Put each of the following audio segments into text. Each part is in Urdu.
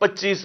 25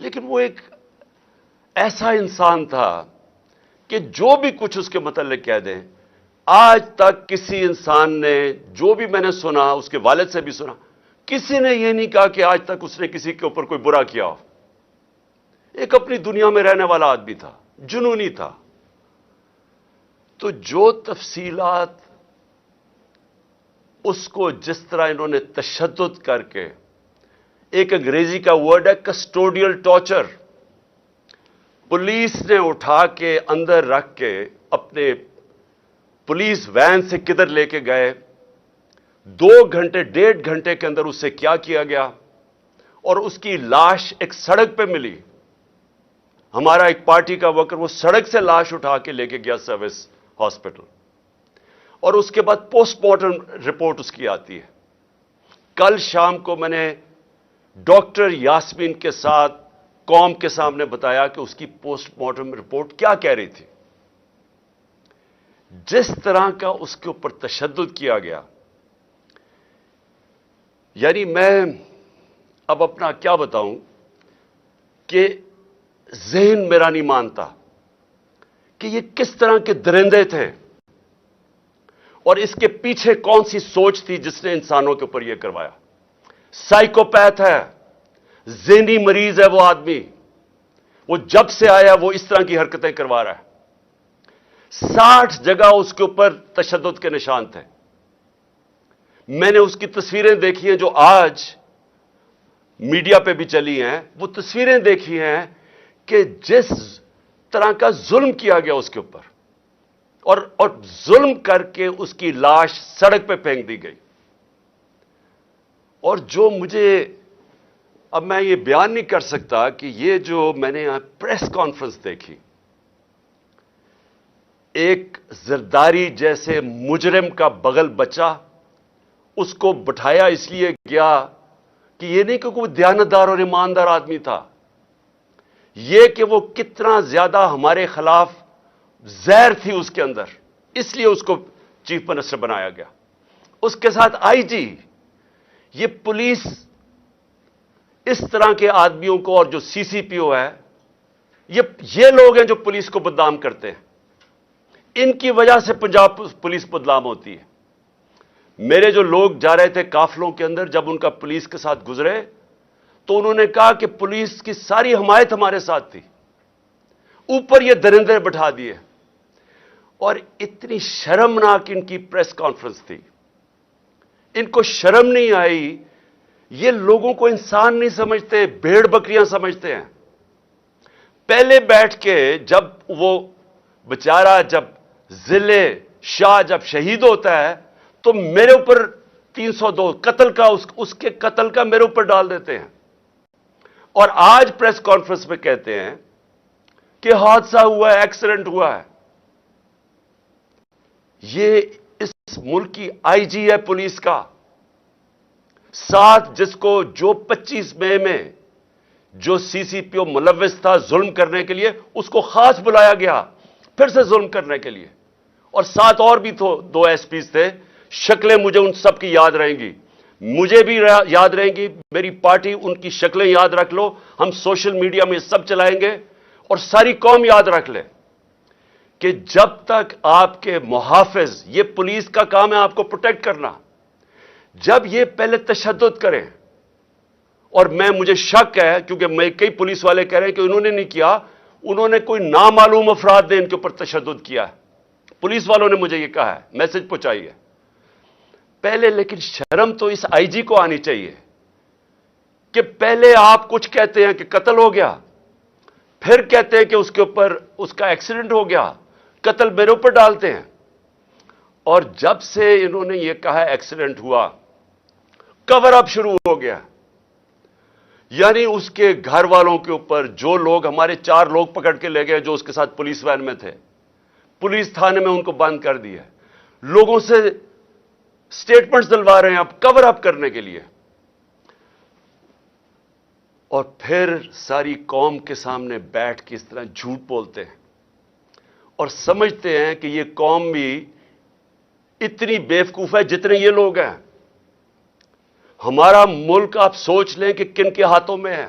لیکن وہ ایک ایسا انسان تھا کہ جو بھی کچھ اس کے متعلق کہہ دیں، آج تک کسی انسان نے، جو بھی میں نے سنا، اس کے والد سے بھی سنا، کسی نے یہ نہیں کہا کہ آج تک اس نے کسی کے اوپر کوئی برا کیا ہو۔ ایک اپنی دنیا میں رہنے والا آدمی تھا، جنونی تھا۔ تو جو تفصیلات اس کو جس طرح انہوں نے تشدد کر کے، ایک انگریزی کا ورڈ ہے کسٹوڈیل ٹارچر، پولیس نے اٹھا کے اندر رکھ کے اپنے پولیس وین سے کدھر لے کے گئے، 2 گھنٹے 1.5 گھنٹے کے اندر اس سے کیا کیا گیا، اور اس کی لاش ایک سڑک پہ ملی۔ ہمارا ایک پارٹی کا ورکر وہ سڑک سے لاش اٹھا کے لے کے گیا سروس ہاسپٹل، اور اس کے بعد پوسٹ مارٹم رپورٹ اس کی آتی ہے۔ کل شام کو میں نے ڈاکٹر یاسمین کے ساتھ قوم کے سامنے بتایا کہ اس کی پوسٹ مارٹم رپورٹ کیا کہہ رہی تھی۔ جس طرح کا اس کے اوپر تشدد کیا گیا، یعنی میں اب اپنا کیا بتاؤں کہ ذہن میرا نہیں مانتا کہ یہ کس طرح کے درندے تھے، اور اس کے پیچھے کون سی سوچ تھی جس نے انسانوں کے اوپر یہ کروایا۔ سائیکوپیتھ ہے، ذہنی مریض ہے وہ آدمی۔ وہ جب سے آیا وہ اس طرح کی حرکتیں کروا رہا ہے۔ 60 جگہ اس کے اوپر تشدد کے نشان تھے۔ میں نے اس کی تصویریں دیکھی ہیں جو آج میڈیا پہ بھی چلی ہیں، وہ تصویریں دیکھی ہیں کہ جس طرح کا ظلم کیا گیا اس کے اوپر، اور ظلم کر کے اس کی لاش سڑک پہ پھینک دی گئی۔ اور جو مجھے، اب میں یہ بیان نہیں کر سکتا کہ یہ جو میں نے یہاں پریس کانفرنس دیکھی، ایک زرداری جیسے مجرم کا بغل بچہ، اس کو بٹھایا اس لیے گیا کہ یہ نہیں کہ وہ دیانتدار اور ایماندار آدمی تھا، یہ کہ وہ کتنا زیادہ ہمارے خلاف زہر تھی اس کے اندر، اس لیے اس کو چیف منسٹر بنایا گیا۔ اس کے ساتھ آئی جی، یہ پولیس اس طرح کے آدمیوں کو، اور جو سی سی پی او ہے، یہ لوگ ہیں جو پولیس کو بدنام کرتے ہیں۔ ان کی وجہ سے پنجاب پولیس بدنام ہوتی ہے۔ میرے جو لوگ جا رہے تھے قافلوں کے اندر، جب ان کا پولیس کے ساتھ گزرے تو انہوں نے کہا کہ پولیس کی ساری حمایت ہمارے ساتھ تھی، اوپر یہ درندے بٹھا دیے۔ اور اتنی شرمناک ان کی پریس کانفرنس تھی، ان کو شرم نہیں آئی۔ یہ لوگوں کو انسان نہیں سمجھتے، بھیڑ بکریاں سمجھتے ہیں۔ پہلے بیٹھ کے جب وہ بیچارہ، جب ضلع شاہ جب شہید ہوتا ہے تو میرے اوپر 302 قتل کا، اس کے قتل کا میرے اوپر ڈال دیتے ہیں، اور آج پریس کانفرنس میں کہتے ہیں کہ حادثہ ہوا ہے، ایکسیڈنٹ ہوا ہے۔ یہ اس ملک کی آئی جی ہے پولیس کا، ساتھ جس کو جو 25 مئی میں جو سی سی پی او ملوث تھا ظلم کرنے کے لیے، اس کو خاص بلایا گیا پھر سے ظلم کرنے کے لیے، اور ساتھ اور بھی 2 ایس پیز تھے۔ شکلیں مجھے ان سب کی یاد رہیں گی، مجھے بھی یاد رہیں گی، میری پارٹی ان کی شکلیں یاد رکھ لو، ہم سوشل میڈیا میں سب چلائیں گے، اور ساری قوم یاد رکھ لے کہ جب تک آپ کے محافظ، یہ پولیس کا کام ہے آپ کو پروٹیکٹ کرنا، جب یہ پہلے تشدد کریں، اور مجھے شک ہے کیونکہ میں کئی پولیس والے کہہ رہے ہیں کہ انہوں نے نہیں کیا، انہوں نے کوئی نامعلوم افراد نے ان کے اوپر تشدد کیا ہے، پولیس والوں نے مجھے یہ کہا ہے، میسج پہنچائی ہے پہلے۔ لیکن شرم تو اس آئی جی کو آنی چاہیے کہ پہلے آپ کچھ کہتے ہیں کہ قتل ہو گیا، پھر کہتے ہیں کہ اس کے اوپر اس کا ایکسیڈنٹ ہو گیا، قتل میرے اوپر ڈالتے ہیں۔ اور جب سے انہوں نے یہ کہا ایکسیڈنٹ ہوا، کور اپ شروع ہو گیا، یعنی اس کے گھر والوں کے اوپر، جو لوگ ہمارے 4 لوگ پکڑ کے لے گئے جو اس کے ساتھ پولیس وین میں تھے، پولیس تھانے میں ان کو بند کر دیا، لوگوں سے سٹیٹمنٹس دلوا رہے ہیں اب کور اپ کرنے کے لیے، اور پھر ساری قوم کے سامنے بیٹھ کے اس طرح جھوٹ بولتے ہیں، اور سمجھتے ہیں کہ یہ قوم بھی اتنی بیوقوف ہے جتنے یہ لوگ ہیں۔ ہمارا ملک آپ سوچ لیں کہ کن کے ہاتھوں میں ہے۔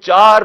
4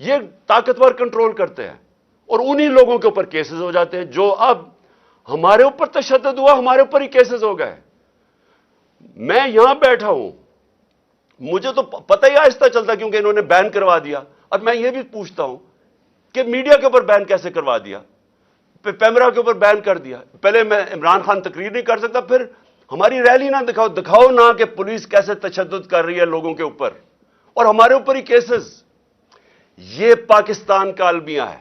یہ طاقتور کنٹرول کرتے ہیں اور انہی لوگوں کے اوپر کیسز ہو جاتے ہیں. جو اب ہمارے اوپر تشدد ہوا, ہمارے اوپر ہی کیسز ہو گئے. میں یہاں بیٹھا ہوں, مجھے تو پتہ ہی آہستہ چلتا کیونکہ انہوں نے بین کروا دیا. اور میں یہ بھی پوچھتا ہوں کہ میڈیا کے اوپر بین کیسے کروا دیا, پیمرا کے اوپر بین کر دیا. پہلے میں عمران خان تقریر نہیں کر سکتا, پھر ہماری ریلی نہ دکھاؤ نہ کہ پولیس کیسے تشدد کر رہی ہے لوگوں کے اوپر, اور ہمارے اوپر ہی کیسز. یہ پاکستان کا المیہ ہے.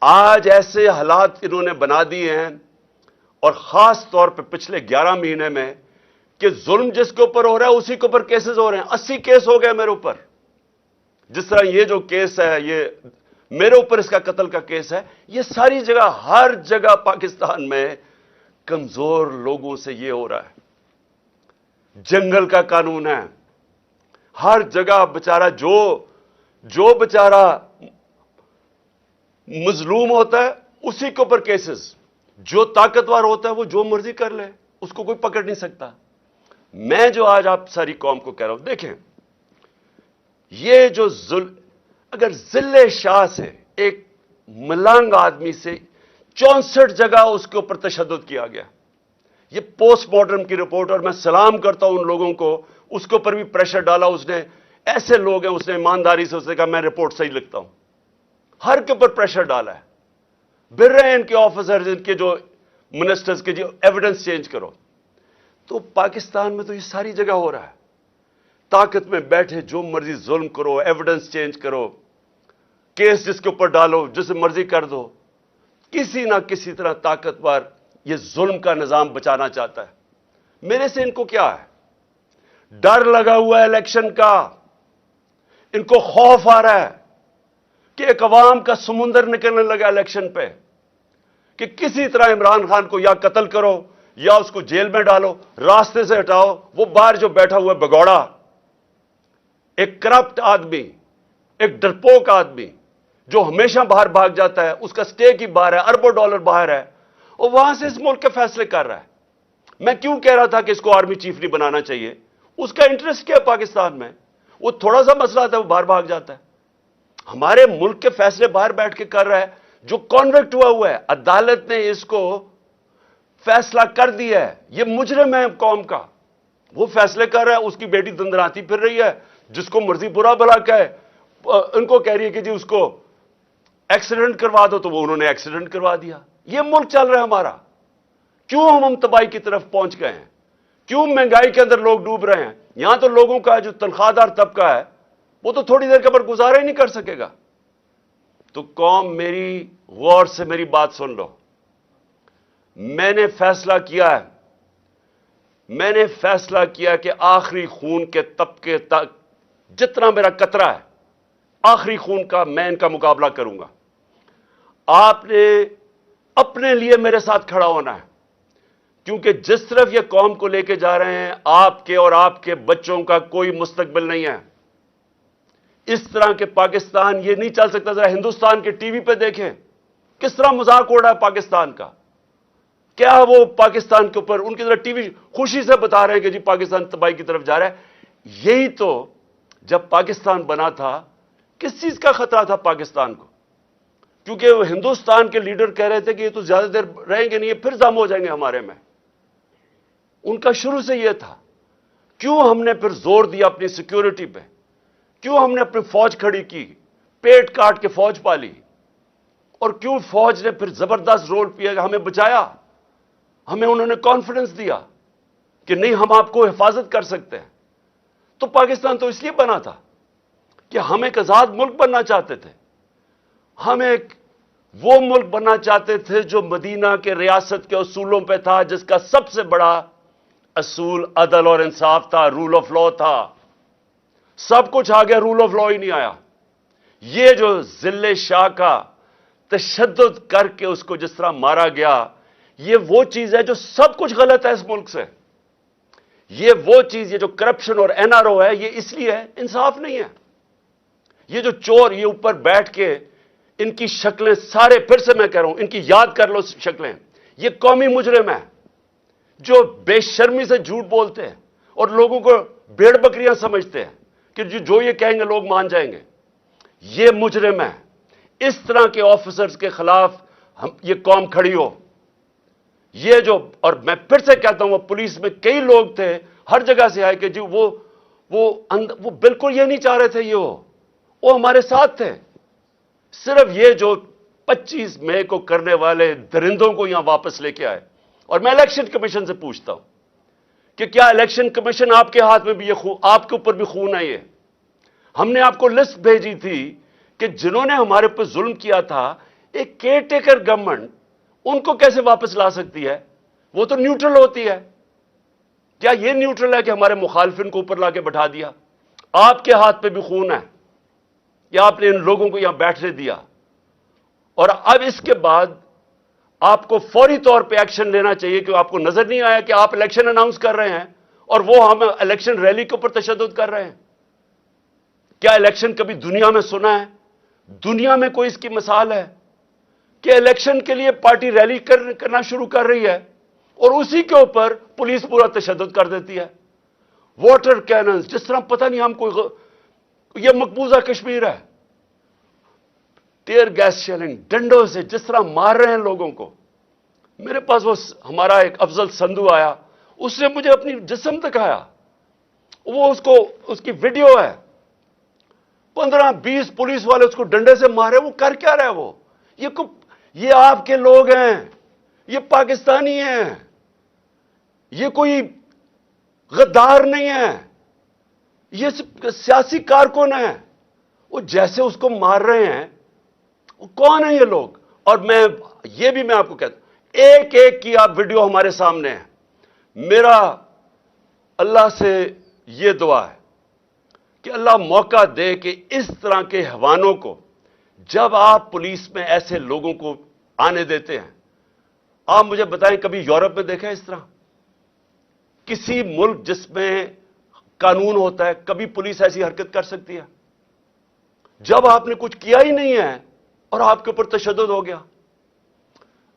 آج ایسے حالات انہوں نے بنا دیے ہیں, اور خاص طور پہ پچھلے 11 مہینے میں, کہ ظلم جس کے اوپر ہو رہا ہے اسی کے اوپر کیسز ہو رہے ہیں. 80 کیس ہو گئے میرے اوپر. جس طرح یہ جو کیس ہے, یہ میرے اوپر اس کا قتل کا کیس ہے. یہ ساری جگہ, ہر جگہ پاکستان میں کمزور لوگوں سے یہ ہو رہا ہے. جنگل کا قانون ہے, ہر جگہ بیچارہ جو بیچارہ مظلوم ہوتا ہے اسی کے اوپر کیسز. جو طاقتور ہوتا ہے وہ جو مرضی کر لے, اس کو کوئی پکڑ نہیں سکتا. میں جو آج آپ ساری قوم کو کہہ رہا ہوں, دیکھیں یہ جو اگر ذل شاہ سے, ایک ملنگ آدمی سے 64 جگہ اس کے اوپر تشدد کیا گیا. یہ پوسٹ مارٹم کی رپورٹ, اور میں سلام کرتا ہوں ان لوگوں کو, اس کے اوپر بھی پریشر ڈالا اس نے. ایسے لوگ ہیں, اس نے ایمانداری سے اس نے کہا میں رپورٹ صحیح لکھتا ہوں. ہر کے اوپر پریشر ڈالا ہے. بھر رہے ہیں ان کے آفیسرز, ان کے جو منسٹرز کے, جو ایویڈنس چینج کرو. تو پاکستان میں تو یہ ساری جگہ ہو رہا ہے. طاقت میں بیٹھے جو مرضی ظلم کرو, ایویڈنس چینج کرو, کیس جس کے اوپر ڈالو, جس مرضی کر دو. کسی نہ کسی طرح طاقتور یہ ظلم کا نظام بچانا چاہتا ہے. میرے سے ان کو کیا ہے؟ ڈر لگا ہوا ہے الیکشن کا. ان کو خوف آ رہا ہے کہ ایک عوام کا سمندر نکلنے لگا الیکشن پہ, کہ کسی طرح عمران خان کو یا قتل کرو یا اس کو جیل میں ڈالو, راستے سے ہٹاؤ. وہ باہر جو بیٹھا ہوا ہے بگوڑا, ایک کرپٹ آدمی, ایک ڈرپوک آدمی جو ہمیشہ باہر بھاگ جاتا ہے, اس کا سٹیک ہی باہر ہے, اربوں ڈالر باہر ہے, اور وہاں سے اس ملک کے فیصلے کر رہا ہے. میں کیوں کہہ رہا تھا کہ اس کو آرمی چیف نہیں بنانا چاہیے؟ اس کا انٹرسٹ کیا ہے پاکستان میں؟ وہ تھوڑا سا مسئلہ آتا ہے وہ باہر بھاگ جاتا ہے. ہمارے ملک کے فیصلے باہر بیٹھ کے کر رہا ہے. جو کانوکٹ ہوا ہے, عدالت نے اس کو فیصلہ کر دیا ہے, یہ مجرم ہے قوم کا, وہ فیصلے کر رہا ہے. اس کی بیٹی دندراتی پھر رہی ہے, جس کو مرضی برا بھلا کہے. ان کو کہہ رہی ہے کہ جی اس کو ایکسیڈنٹ کروا دو, تو وہ انہوں نے ایکسیڈنٹ کروا دیا. یہ ملک چل رہا ہے ہمارا. کیوں ہم تباہی کی طرف پہنچ گئے ہیں؟ کیوں مہنگائی کے اندر لوگ ڈوب رہے ہیں؟ یہاں تو لوگوں کا جو تنخواہ دار طبقہ ہے وہ تو تھوڑی دیر کے بعد گزارا ہی نہیں کر سکے گا. تو قوم میری غور سے میری بات سن لو. میں نے فیصلہ کیا ہے, میں نے فیصلہ کیا کہ آخری خون کے طبقے تک جتنا میرا قطرہ ہے, آخری خون کا, میں ان کا مقابلہ کروں گا. آپ نے اپنے لیے میرے ساتھ کھڑا ہونا ہے, کیونکہ جس طرف یہ قوم کو لے کے جا رہے ہیں, آپ کے اور آپ کے بچوں کا کوئی مستقبل نہیں ہے. اس طرح کے پاکستان یہ نہیں چل سکتا. ذرا ہندوستان کے ٹی وی پہ دیکھیں کس طرح مذاق اڑ رہا ہے پاکستان کا. کیا وہ پاکستان کے اوپر ان کی طرح ٹی وی خوشی سے بتا رہے ہیں کہ جی پاکستان تباہی کی طرف جا رہا ہے. یہی تو جب پاکستان بنا تھا, کس چیز کا خطرہ تھا پاکستان کو؟ کیونکہ وہ ہندوستان کے لیڈر کہہ رہے تھے کہ یہ تو زیادہ دیر رہیں گے نہیں, یہ پھر ضم ہو جائیں گے ہمارے میں. ان کا شروع سے یہ تھا. کیوں ہم نے پھر زور دیا اپنی سیکیورٹی پہ؟ کیوں ہم نے اپنی فوج کھڑی کی, پیٹ کاٹ کے فوج پالی, اور کیوں فوج نے پھر زبردست رول کیا, ہمیں بچایا. ہمیں انہوں نے کانفیڈنس دیا کہ نہیں ہم آپ کو حفاظت کر سکتے ہیں. تو پاکستان تو اس لیے بنا تھا کہ ہم ایک آزاد ملک بننا چاہتے تھے. ہم ایک وہ ملک بننا چاہتے تھے جو مدینہ کے ریاست کے اصولوں پہ تھا, جس کا سب سے بڑا اصول عدل اور انصاف تھا, رول آف لا تھا. سب کچھ آ گیا, رول آف لا ہی نہیں آیا. یہ جو ذل شاہ کا تشدد کر کے اس کو جس طرح مارا گیا, یہ وہ چیز ہے جو سب کچھ غلط ہے اس ملک سے. یہ وہ چیز, یہ جو کرپشن اور این آر او ہے, یہ اس لیے ہے انصاف نہیں ہے. یہ جو چور یہ اوپر بیٹھ کے ان کی شکلیں سارے, پھر سے میں کہہ رہا ہوں, ان کی یاد کر لو شکلیں. یہ قومی مجرم ہیں جو بے شرمی سے جھوٹ بولتے ہیں اور لوگوں کو بھیڑ بکریاں سمجھتے ہیں کہ جو یہ کہیں گے لوگ مان جائیں گے. یہ مجرم ہے. اس طرح کے آفیسرز کے خلاف یہ قوم کھڑی ہو. یہ جو, اور میں پھر سے کہتا ہوں, وہ پولیس میں کئی لوگ تھے ہر جگہ سے آئے کہ جی وہ بالکل یہ نہیں چاہ رہے تھے, وہ ہمارے ساتھ تھے. صرف یہ جو 25 مئی کو کرنے والے درندوں کو یہاں واپس لے کے آئے. اور میں الیکشن کمیشن سے پوچھتا ہوں کہ کیا الیکشن کمیشن آپ کے ہاتھ میں بھی آپ کے اوپر بھی خون ہے؟ یہ ہم نے آپ کو لسٹ بھیجی تھی کہ جنہوں نے ہمارے اوپر ظلم کیا تھا, ایک کیئر ٹیکر گورنمنٹ ان کو کیسے واپس لا سکتی ہے؟ وہ تو نیوٹرل ہوتی ہے. کیا یہ نیوٹرل ہے کہ ہمارے مخالفین کو اوپر لا کے بٹھا دیا؟ آپ کے ہاتھ پہ بھی خون ہے کہ آپ نے ان لوگوں کو یہاں بیٹھنے دیا. اور اب اس کے بعد آپ کو فوری طور پہ ایکشن لینا چاہیے کہ آپ کو نظر نہیں آیا کہ آپ الیکشن اناؤنس کر رہے ہیں اور وہ ہم الیکشن ریلی کے اوپر تشدد کر رہے ہیں. کیا الیکشن کبھی دنیا میں سنا ہے؟ دنیا میں کوئی اس کی مثال ہے کہ الیکشن کے لیے پارٹی ریلی کرنا شروع کر رہی ہے اور اسی کے اوپر پولیس پورا تشدد کر دیتی ہے؟ واٹر کیننز, جس طرح پتہ نہیں ہم کوئی یہ مقبوضہ کشمیر ہے. ٹیئر گیس شیلنگ, ڈنڈوں سے جس طرح مار رہے ہیں لوگوں کو. میرے پاس وہ ہمارا ایک افضل سندھو آیا, اس نے مجھے اپنی جسم دکھایا, وہ اس کی ویڈیو ہے. 15-20 پولیس والے اس کو ڈنڈے سے مارے. وہ کر کیا رہے؟ یہ آپ کے لوگ ہیں, یہ پاکستانی ہیں, یہ کوئی غدار نہیں ہے, یہ سیاسی کارکن ہیں. وہ جیسے اس کو مار رہے ہیں, وہ کون ہیں یہ لوگ؟ اور میں آپ کو کہتا ہوں, ایک ایک کی آپ ویڈیو ہمارے سامنے ہے. میرا اللہ سے یہ دعا ہے کہ اللہ موقع دے کہ اس طرح کے حیوانوں کو, جب آپ پولیس میں ایسے لوگوں کو آنے دیتے ہیں, آپ مجھے بتائیں کبھی یورپ میں دیکھا ہے اس طرح؟ کسی ملک جس میں قانون ہوتا ہے, کبھی پولیس ایسی حرکت کر سکتی ہے؟ جب آپ نے کچھ کیا ہی نہیں ہے اور آپ کے اوپر تشدد ہو گیا.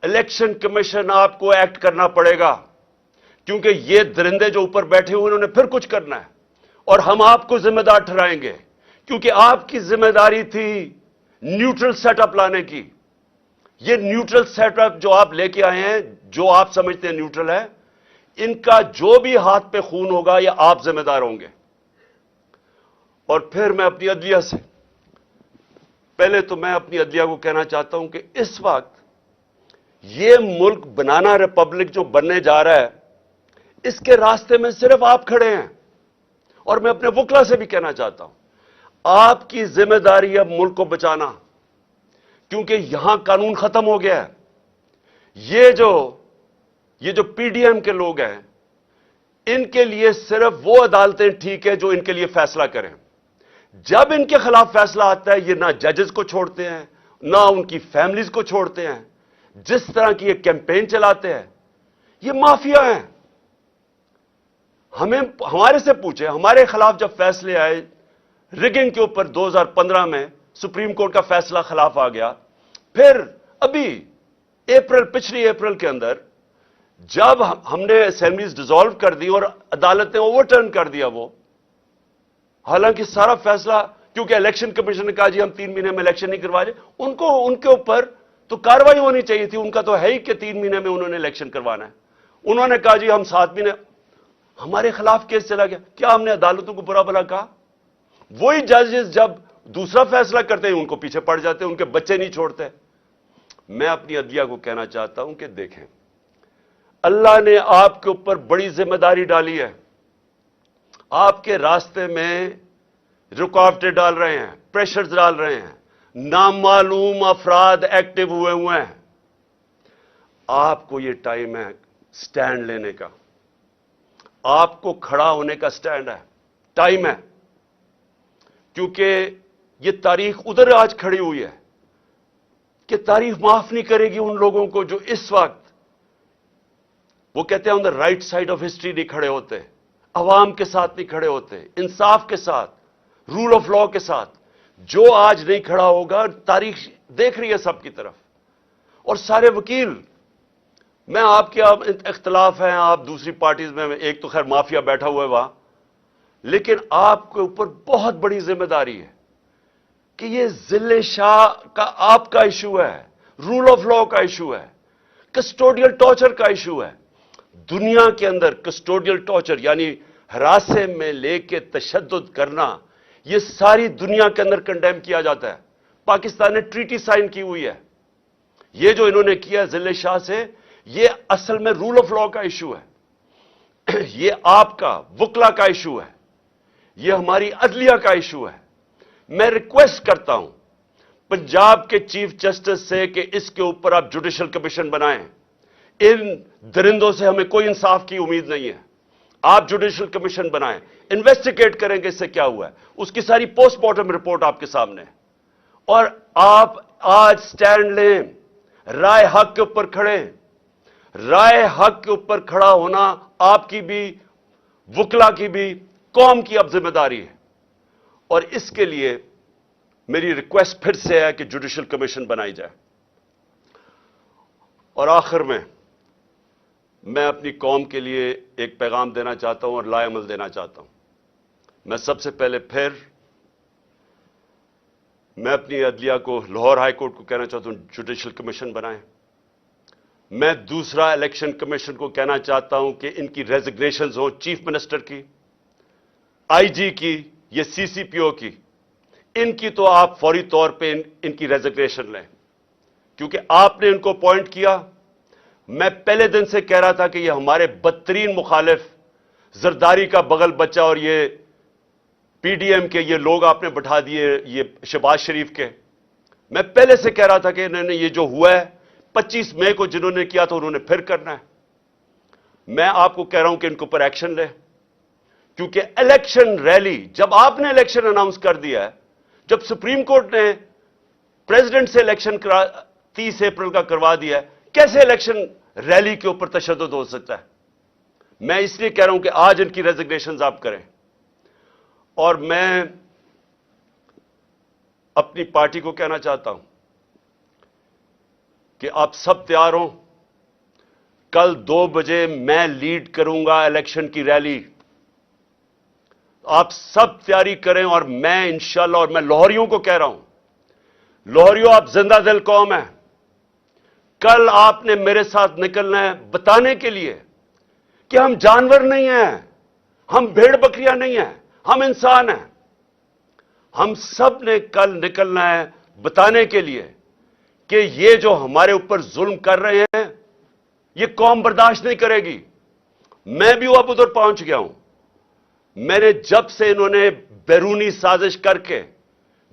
الیکشن کمیشن آپ کو ایکٹ کرنا پڑے گا, کیونکہ یہ درندے جو اوپر بیٹھے ہوئے انہوں نے پھر کچھ کرنا ہے, اور ہم آپ کو ذمہ دار ٹھہرائیں گے, کیونکہ آپ کی ذمہ داری تھی نیوٹرل سیٹ اپ لانے کی. یہ نیوٹرل سیٹ اپ جو آپ لے کے آئے ہیں, جو آپ سمجھتے ہیں نیوٹرل ہے, ان کا جو بھی ہاتھ پہ خون ہوگا یہ آپ ذمہ دار ہوں گے. اور پھر میں اپنی عدلیہ سے, پہلے تو میں اپنی عدلیہ کو کہنا چاہتا ہوں کہ اس وقت یہ ملک بنانا ریپبلک جو بننے جا رہا ہے, اس کے راستے میں صرف آپ کھڑے ہیں. اور میں اپنے وکلا سے بھی کہنا چاہتا ہوں, آپ کی ذمہ داری ہے ملک کو بچانا, کیونکہ یہاں قانون ختم ہو گیا ہے. یہ جو پی ڈی ایم کے لوگ ہیں, ان کے لیے صرف وہ عدالتیں ٹھیک ہے جو ان کے لیے فیصلہ کریں. جب ان کے خلاف فیصلہ آتا ہے, یہ نہ ججز کو چھوڑتے ہیں نہ ان کی فیملیز کو چھوڑتے ہیں. جس طرح کی یہ کیمپین چلاتے ہیں, یہ مافیا ہیں. ہمارے سے پوچھیں, ہمارے خلاف جب فیصلے آئے ریگنگ کے اوپر 2015 میں, سپریم کورٹ کا فیصلہ خلاف آ گیا. پھر ابھی پچھلی اپریل کے اندر جب ہم نے اسمبلیز ڈیزالو کر دی اور عدالت نے اوور ٹرن کر دیا وہ, حالانکہ سارا فیصلہ, کیونکہ الیکشن کمیشن نے کہا جی ہم 3 مہینے میں الیکشن نہیں کروا رہے, ان کے اوپر تو کاروائی ہونی چاہیے تھی. ان کا تو ہے ہی کہ 3 مہینے میں انہوں نے الیکشن کروانا ہے. انہوں نے کہا جی ہم 7 مہینے, ہمارے خلاف کیس چلا گیا. کیا ہم نے عدالتوں کو برا بھلا کہا؟ وہی ججز جب دوسرا فیصلہ کرتے ہیں ان کو پیچھے پڑ جاتے ہیں, ان کے بچے نہیں چھوڑتے. میں اپنی عدلیہ کو کہنا چاہتا ہوں کہ دیکھیں, اللہ نے آپ کے اوپر بڑی ذمہ داری ڈالی ہے. آپ کے راستے میں رکاوٹیں ڈال رہے ہیں, پریشرز ڈال رہے ہیں, نامعلوم افراد ایکٹیو ہوئے ہیں. آپ کو یہ ٹائم ہے سٹینڈ لینے کا, آپ کو کھڑا ہونے کا سٹینڈ ہے, ٹائم ہے. کیونکہ یہ تاریخ ادھر آج کھڑی ہوئی ہے کہ تاریخ معاف نہیں کرے گی ان لوگوں کو جو اس وقت, وہ کہتے ہیں on the right side of history نہیں کھڑے ہوتے, عوام کے ساتھ نہیں کھڑے ہوتے, انصاف کے ساتھ, رول آف لا کے ساتھ. جو آج نہیں کھڑا ہوگا, تاریخ دیکھ رہی ہے سب کی طرف. اور سارے وکیل, میں آپ کے اختلاف ہیں, آپ دوسری پارٹیز میں, ایک تو خیر مافیا بیٹھا ہوا ہے وہاں, لیکن آپ کے اوپر بہت بڑی ذمہ داری ہے کہ یہ ذل شاہ کا آپ کا ایشو ہے، رول آف لا کا ایشو ہے، کسٹوڈیل ٹارچر کا ایشو ہے۔ دنیا کے اندر کسٹوڈیل ٹارچر یعنی ہراسے میں لے کے تشدد کرنا، یہ ساری دنیا کے اندر کنڈیم کیا جاتا ہے۔ پاکستان نے ٹریٹی سائن کی ہوئی ہے۔ یہ جو انہوں نے کیا ذل شاہ سے، یہ اصل میں رول آف لا کا ایشو ہے، یہ آپ کا وکلا کا ایشو ہے، یہ ہماری عدلیہ کا ایشو ہے۔ میں ریکویسٹ کرتا ہوں پنجاب کے چیف جسٹس سے کہ اس کے اوپر آپ جوڈیشل کمیشن بنائیں۔ ان درندوں سے ہمیں کوئی انصاف کی امید نہیں ہے۔ آپ جوڈیشل کمیشن بنائیں، انویسٹیگیٹ کریں کہ اس سے کیا ہوا ہے، اس کی ساری پوسٹ مارٹم رپورٹ آپ کے سامنے ہے، اور آپ آج سٹینڈ لیں، رائے حق کے اوپر کھڑے۔ رائے حق کے اوپر کھڑا ہونا آپ کی بھی، وکلا کی بھی، قوم کی اب ذمہ داری ہے، اور اس کے لیے میری ریکویسٹ پھر سے ہے کہ جوڈیشل کمیشن بنائی جائے۔ اور آخر میں اپنی قوم کے لیے ایک پیغام دینا چاہتا ہوں اور لائے عمل دینا چاہتا ہوں۔ میں سب سے پہلے میں اپنی عدلیہ کو، لاہور ہائی کورٹ کو کہنا چاہتا ہوں جوڈیشل کمیشن بنائیں۔ میں دوسرا الیکشن کمیشن کو کہنا چاہتا ہوں کہ ان کی ریزگنیشنز ہوں، چیف منسٹر کی، آئی جی کی، یہ سی سی پی او کی، ان کی تو آپ فوری طور پہ ان کی ریزگنیشن لیں، کیونکہ آپ نے ان کو اپوائنٹ کیا۔ میں پہلے دن سے کہہ رہا تھا کہ یہ ہمارے بدترین مخالف، زرداری کا بغل بچہ، اور یہ پی ڈی ایم کے یہ لوگ آپ نے بٹھا دیے، یہ شہباز شریف کے۔ میں پہلے سے کہہ رہا تھا کہ انہوں نے یہ جو ہوا ہے 25 مئی کو جنہوں نے کیا تو انہوں نے پھر کرنا ہے۔ میں آپ کو کہہ رہا ہوں کہ ان کے اوپر ایکشن لیں، کیونکہ الیکشن ریلی جب آپ نے الیکشن اناؤنس کر دیا ہے، جب سپریم کورٹ نے پریزیڈنٹ سے الیکشن 30 اپریل کا کروا دیا ہے، کیسے الیکشن ریلی کے اوپر تشدد ہو سکتا ہے؟ میں اس لیے کہہ رہا ہوں کہ آج ان کی ریزگنیشنز آپ کریں، اور میں اپنی پارٹی کو کہنا چاہتا ہوں کہ آپ سب تیار ہوں، کل 2 بجے میں لیڈ کروں گا الیکشن کی ریلی۔ آپ سب تیاری کریں، اور میں انشاءاللہ، اور میں لاہوریوں کو کہہ رہا ہوں، لاہوریوں آپ زندہ دل قوم ہے، کل آپ نے میرے ساتھ نکلنا ہے بتانے کے لیے کہ ہم جانور نہیں ہیں، ہم بھیڑ بکریاں نہیں ہیں، ہم انسان ہیں۔ ہم سب نے کل نکلنا ہے بتانے کے لیے کہ یہ جو ہمارے اوپر ظلم کر رہے ہیں یہ قوم برداشت نہیں کرے گی۔ میں بھی اب ادھر پہنچ گیا ہوں۔ میں نے جب سے انہوں نے بیرونی سازش کر کے،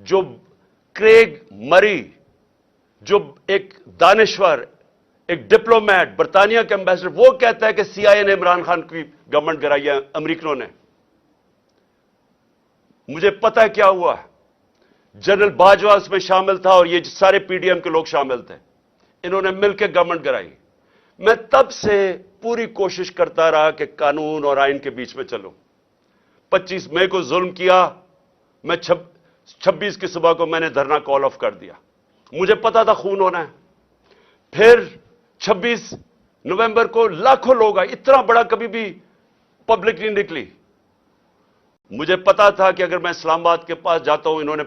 جو کریگ مری، جو ایک دانشور، ایک ڈپلومیٹ، برطانیہ کے امبیسڈر، وہ کہتا ہے کہ سی آئی اے نے عمران خان کی گورنمنٹ گرائی ہے، امریکنوں نے۔ مجھے پتہ ہے کیا ہوا، جنرل باجوہ اس میں شامل تھا، اور یہ سارے پی ڈی ایم کے لوگ شامل تھے، انہوں نے مل کے گورنمنٹ گرائی۔ میں تب سے پوری کوشش کرتا رہا کہ قانون اور آئین کے بیچ میں چلوں۔ 25 مئی کو ظلم کیا، میں 26 کی صبح کو میں نے دھرنا کال آف کر دیا، مجھے پتا تھا خون ہونا ہے۔ پھر 26 نومبر کو لاکھوں لوگ آئے، اتنا بڑا کبھی بھی پبلک نہیں نکلی۔ مجھے پتا تھا کہ اگر میں اسلام آباد کے پاس جاتا ہوں، انہوں نے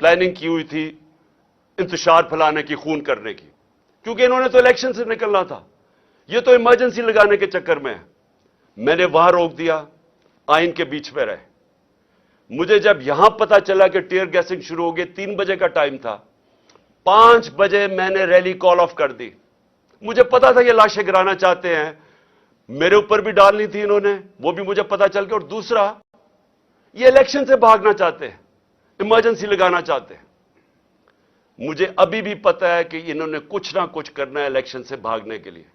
پلاننگ کی ہوئی تھی انتشار پھیلانے کی، خون کرنے کی، کیونکہ انہوں نے تو الیکشن سے نکلنا تھا، یہ تو ایمرجنسی لگانے کے چکر میں ہے۔ میں نے وہاں روک دیا، آئین کے بیچ میں رہے۔ مجھے جب یہاں پتا چلا کہ ٹیئر گیسنگ شروع ہو گئی، 3 بجے کا ٹائم تھا، 5 بجے میں نے ریلی کال آف کر دی۔ مجھے پتا تھا یہ لاشیں گرانا چاہتے ہیں، میرے اوپر بھی ڈالنی تھی انہوں نے، وہ بھی مجھے پتا چل گیا، اور دوسرا یہ الیکشن سے بھاگنا چاہتے ہیں، ایمرجنسی لگانا چاہتے ہیں۔ مجھے ابھی بھی پتا ہے کہ انہوں نے کچھ نہ کچھ کرنا ہے الیکشن سے بھاگنے کے لیے۔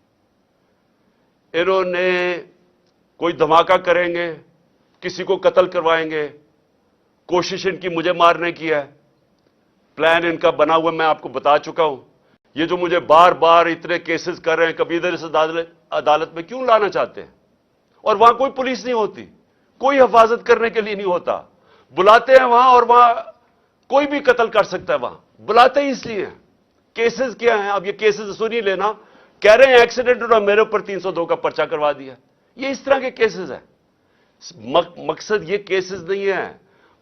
انہوں نے کوئی دھماکہ کریں گے، کسی کو قتل کروائیں گے، کوشش ان کی مجھے مارنے کی ہے، پلان ان کا بنا ہوا میں آپ کو بتا چکا ہوں۔ یہ جو مجھے بار بار اتنے کیسز کر رہے ہیں، کبھی ادھر اس عدالت میں کیوں لانا چاہتے ہیں؟ اور وہاں کوئی پولیس نہیں ہوتی، کوئی حفاظت کرنے کے لیے نہیں ہوتا، بلاتے ہیں وہاں، اور وہاں کوئی بھی قتل کر سکتا ہے، وہاں بلاتے ہی اس لیے ہیں۔ کیسز کیا ہیں؟ اب یہ کیسز سنی لینا، کہہ رہے ہیں ایکسیڈنٹ اور میرے اوپر 302 کا پرچہ کروا دیا۔ یہ اس طرح کے کیسز ہیں۔ مقصد یہ کیسز نہیں ہے،